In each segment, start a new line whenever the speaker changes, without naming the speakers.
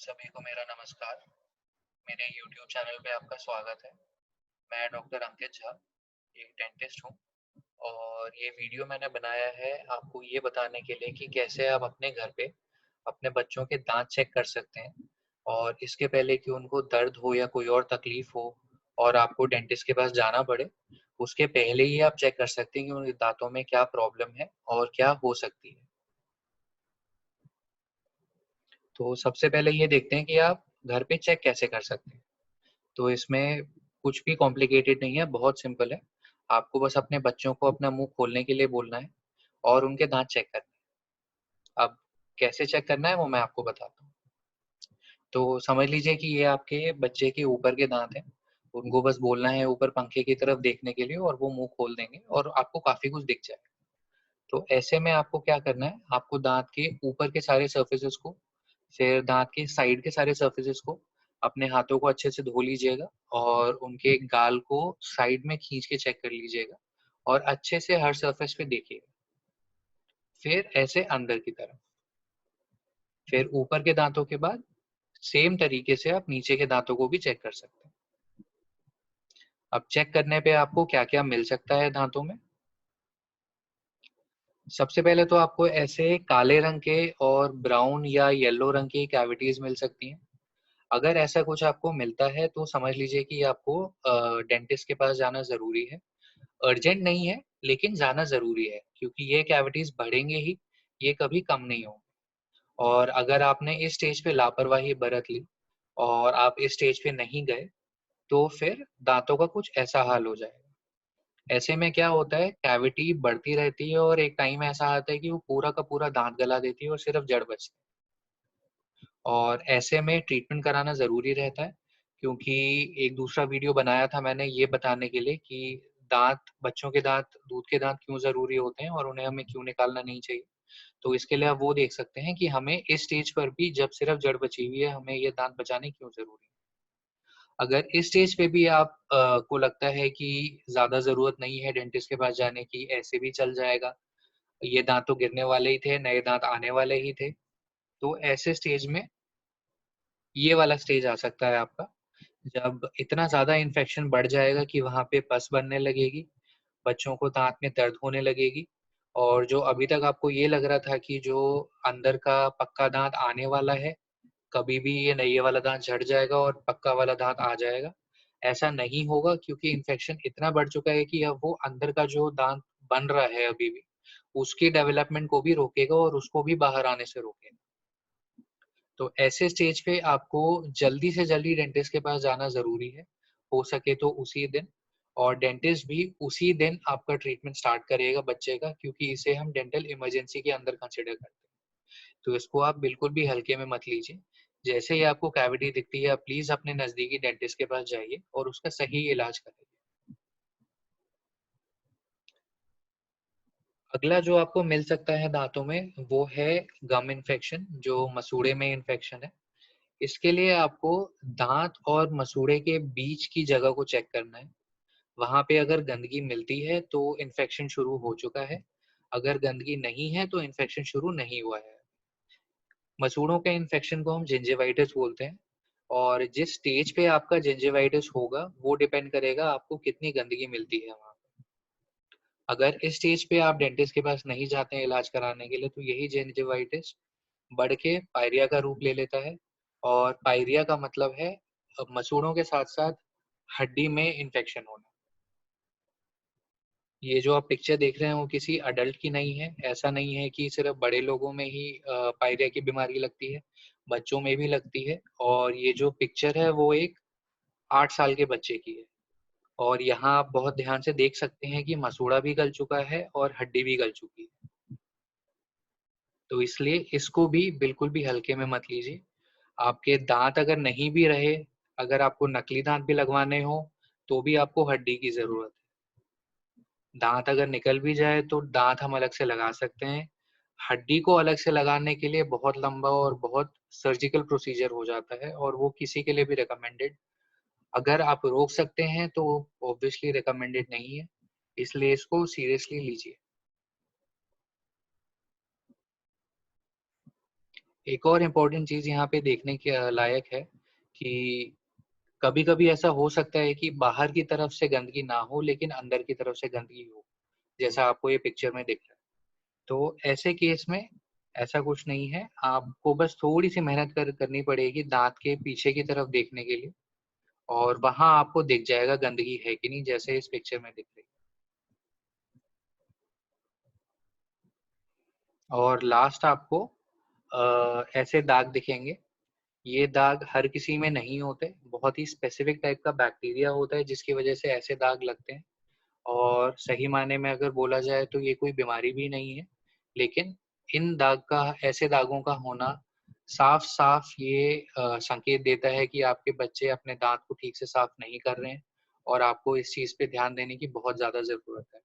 सभी को मेरा नमस्कार। मेरे YouTube चैनल पे आपका स्वागत है। मैं डॉक्टर अंकित झा, एक डेंटिस्ट हूँ और ये वीडियो मैंने बनाया है आपको ये बताने के लिए कि कैसे आप अपने घर पे अपने बच्चों के दाँत चेक कर सकते हैं और इसके पहले कि उनको दर्द हो या कोई और तकलीफ हो और आपको डेंटिस्ट के पास जाना पड़े, उसके पहले ही आप चेक कर सकते हैं कि उनके दाँतों में क्या प्रॉब्लम है और क्या हो सकती है। तो सबसे पहले ये देखते हैं कि आप घर पे चेक कैसे कर सकते हैं। तो इसमें कुछ भी कॉम्प्लिकेटेड नहीं है, बहुत सिंपल है। आपको बस अपने बच्चों को अपना मुँह खोलने के लिए बोलना है और उनके दाँत चेक करने हैं। अब कैसे चेक करना है वो मैं आपको बताता हूँ। तो समझ लीजिए कि ये आपके बच्चे के ऊपर के दाँत हैं। उनको बस बोलना है ऊपर पंखे की तरफ देखने के लिए और वो मुँह खोल देंगे और आपको काफ़ी कुछ दिख जाएगा। तो ऐसे में आपको क्या करना है, आपको दाँत के ऊपर के सारे सरफेसेस को, फिर दाँत के साइड के सारे सरफेसेस को अपने हाथों को अच्छे से धो लीजिएगा और उनके गाल को साइड में खींच के चेक कर लीजिएगा और अच्छे से हर सरफेस पे देखिएगा। फिर ऐसे अंदर की तरफ, फिर ऊपर के दाँतों के बाद सेम तरीके से आप नीचे के दाँतों को भी चेक कर सकते हैं। अब चेक करने पे आपको क्या-क्या मिल सकता है दाँतों में? सबसे पहले तो आपको ऐसे काले रंग के और ब्राउन या येलो रंग की कैविटीज़ मिल सकती हैं। अगर ऐसा कुछ आपको मिलता है तो समझ लीजिए कि आपको डेंटिस्ट के पास जाना ज़रूरी है। अर्जेंट नहीं है, लेकिन जाना ज़रूरी है क्योंकि ये कैविटीज़ बढ़ेंगे ही, ये कभी कम नहीं होंगे। और अगर आपने इस स्टेज पे लापरवाही बरत ली और आप इस स्टेज पे नहीं गए, तो फिर दाँतों का कुछ ऐसा हाल हो जाएगा। ऐसे में क्या होता है, कैविटी बढ़ती रहती है और एक टाइम ऐसा आता है कि वो पूरा का पूरा दाँत गला देती है और सिर्फ़ जड़ बचती है। और ऐसे में ट्रीटमेंट कराना ज़रूरी रहता है, क्योंकि एक दूसरा वीडियो बनाया था मैंने ये बताने के लिए कि बच्चों के दाँत, दूध के दाँत क्यों ज़रूरी होते हैं और उन्हें हमें क्यों निकालना नहीं चाहिए। तो इसके लिए आप वो देख सकते हैं कि हमें इस स्टेज पर भी जब सिर्फ़ जड़ बची हुई है, हमें ये दाँत बचाने क्यों ज़रूरी है। अगर इस स्टेज पे भी आप को लगता है कि ज़्यादा ज़रूरत नहीं है डेंटिस्ट के पास जाने की, ऐसे भी चल जाएगा, ये दाँत तो गिरने वाले ही थे, नए दाँत आने वाले ही थे, तो ऐसे स्टेज में ये वाला स्टेज आ सकता है आपका, जब इतना ज़्यादा इन्फेक्शन बढ़ जाएगा कि वहाँ पे पस बनने लगेगी, बच्चों को दाँत में दर्द होने लगेगी और जो अभी तक आपको ये लग रहा था कि जो अंदर का पक्का दाँत आने वाला है, कभी भी ये वाला दाँत झड़ जाएगा और पक्का वाला दाँत आ जाएगा। ऐसा नहीं होगा क्योंकि इन्फेक्शन इतना बढ़ चुका है कि अब वो अंदर का जो दाँत बन रहा है अभी भी, उसकी डेवलपमेंट को भी रोकेगा और उसको भी बाहर आने से रोकेगा। तो ऐसे स्टेज पे आपको जल्दी से जल्दी डेंटिस्ट के पास जाना ज़रूरी है, हो सके तो उसी दिन और डेंटिस्ट भी उसी दिन आपका ट्रीटमेंट स्टार्ट करेगा बच्चे का क्योंकि इसे हम डेंटल इमरजेंसी के अंदर कंसीडर करते हैं। तो इसको आप बिल्कुल भी हल्के में मत लीजिए। जैसे ही आपको कैविटी दिखती है, आप प्लीज़ अपने नज़दीकी डेंटिस्ट के पास जाइए और उसका सही इलाज कराइए। अगला जो आपको मिल सकता है दाँतों में, वो है गम इन्फेक्शन, जो मसूड़े में इन्फेक्शन है। इसके लिए आपको दाँत और मसूड़े के बीच की जगह को चेक करना है। वहाँ पे अगर गंदगी मिलती है, तो इन्फेक्शन शुरू हो चुका है। अगर गंदगी नहीं है, तो इन्फेक्शन शुरू नहीं हुआ है। मसूड़ों के इन्फेक्शन को हम जिंजिवाइटिस बोलते हैं और जिस स्टेज पे आपका जिंजिवाइटिस होगा, वो डिपेंड करेगा आपको कितनी गंदगी मिलती है वहाँ पे। अगर इस स्टेज पे आप डेंटिस्ट के पास नहीं जाते हैं इलाज कराने के लिए, तो यही जिंजिवाइटिस बढ़ के पायरिया का रूप ले लेता है और पायरिया का मतलब है मसूड़ों के साथ-साथ हड्डी में इन्फेक्शन होना। ये जो आप पिक्चर देख रहे हैं वो किसी अडल्ट की नहीं है। ऐसा नहीं है कि सिर्फ़ बड़े लोगों में ही पायरिया की बीमारी लगती है, बच्चों में भी लगती है और ये जो पिक्चर है वो एक 8 साल के बच्चे की है और यहाँ आप बहुत ध्यान से देख सकते हैं कि मसूड़ा भी गल चुका है और हड्डी भी गल चुकी है। तो इसलिए इसको भी बिल्कुल भी हल्के में मत लीजिए। आपके दाँत अगर नहीं भी रहे, अगर आपको नकली दाँत भी लगवाने हों, तो भी आपको हड्डी की ज़रूरत है। दाँत अगर निकल भी जाए तो दाँत हम अलग से लगा सकते हैं। हड्डी को अलग से लगाने के लिए बहुत लंबा और बहुत सर्जिकल प्रोसीजर हो जाता है और वो किसी के लिए भी रिकमेंडेड अगर आप रोक सकते हैं तो ऑब्वियसली रिकमेंडेड नहीं है, इसलिए इसको सीरियसली लीजिए। एक और इम्पोर्टेंट चीज़ यहाँ पे देखने के लायक है कि कभी-कभी ऐसा हो सकता है कि बाहर की तरफ से गंदगी ना हो, लेकिन अंदर की तरफ से गंदगी हो, जैसा आपको ये पिक्चर में दिख रहा है। तो ऐसे केस में ऐसा कुछ नहीं है, आपको बस थोड़ी-सी मेहनत करनी पड़ेगी दाँत के पीछे की तरफ देखने के लिए और वहाँ आपको दिख जाएगा गंदगी है कि नहीं, जैसे इस पिक्चर में दिख रही है। और लास्ट आपको ऐसे दाग दिखेंगे, ये दाग हर किसी में नहीं होते, बहुत ही स्पेसिफिक टाइप का बैक्टीरिया होता है जिसकी वजह से ऐसे दाग लगते हैं। और सही मायने में अगर बोला जाए तो ये कोई बीमारी भी नहीं है, लेकिन इन दाग का ऐसे दागों का होना साफ-साफ ये संकेत देता है कि आपके बच्चे अपने दाँत को ठीक से साफ नहीं कर रहे हैं और आपको इस चीज़ पे ध्यान देने की बहुत ज़्यादा ज़रूरत है।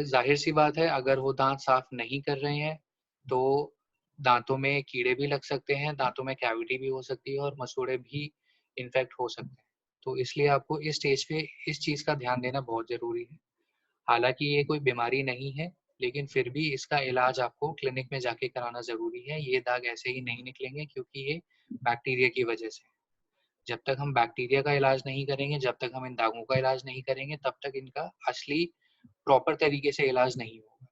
ज़ाहिर-सी बात है अगर वो दाँत साफ नहीं कर रहे हैं, तो दाँतों में कीड़े भी लग सकते हैं, दाँतों में कैविटी भी हो सकती है और मसूड़े भी इन्फेक्ट हो सकते हैं। तो इसलिए आपको इस स्टेज पे इस चीज़ का ध्यान देना बहुत ज़रूरी है। हालाँकि ये कोई बीमारी नहीं है, लेकिन फिर भी इसका इलाज आपको क्लिनिक में जाके कराना ज़रूरी है। ये दाग ऐसे ही नहीं निकलेंगे क्योंकि ये बैक्टीरिया की वजह से है। जब तक हम बैक्टीरिया का इलाज नहीं करेंगे, जब तक हम इन दागों का इलाज नहीं करेंगे, तब तक इनका असली प्रॉपर तरीके से इलाज नहीं होगा।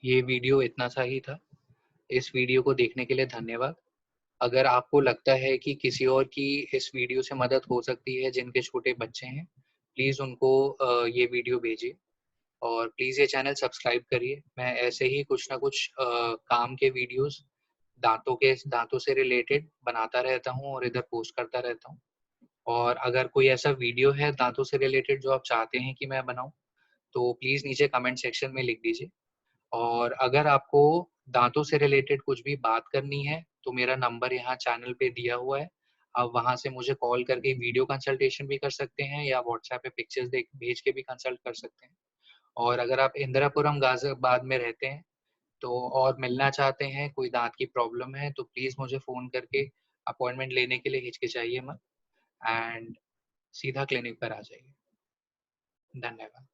ये वीडियो इतना सा ही था। इस वीडियो को देखने के लिए धन्यवाद। अगर आपको लगता है कि किसी और की इस वीडियो से मदद हो सकती है जिनके छोटे बच्चे हैं, प्लीज़ उनको ये वीडियो भेजिए और प्लीज़ ये चैनल सब्सक्राइब करिए। मैं ऐसे ही कुछ ना कुछ काम के वीडियोज़ दाँतों से रिलेटेड बनाता रहता हूँ और इधर पोस्ट करता रहता हूँ। और अगर कोई ऐसा वीडियो है दाँतों से रिलेटेड जो आप चाहते हैं कि मैं बनाऊँ, तो प्लीज़ नीचे कमेंट सेक्शन में लिख दीजिए। और अगर आपको दाँतों से रिलेटेड कुछ भी बात करनी है, तो मेरा नंबर यहाँ चैनल पे दिया हुआ है। आप वहाँ से मुझे कॉल करके वीडियो कंसल्टेशन भी कर सकते हैं या व्हाट्सएप पे पिक्चर्स देख भेज के भी कंसल्ट कर सकते हैं। और अगर आप इंदिरापुरम गाज़ियाबाद में रहते हैं, तो और मिलना चाहते हैं, कोई दाँत की प्रॉब्लम है, तो प्लीज़ मुझे फ़ोन करके अपॉइंटमेंट लेने के लिए हिचकिचाइए मत एंड सीधा क्लिनिक पर आ जाइए। धन्यवाद।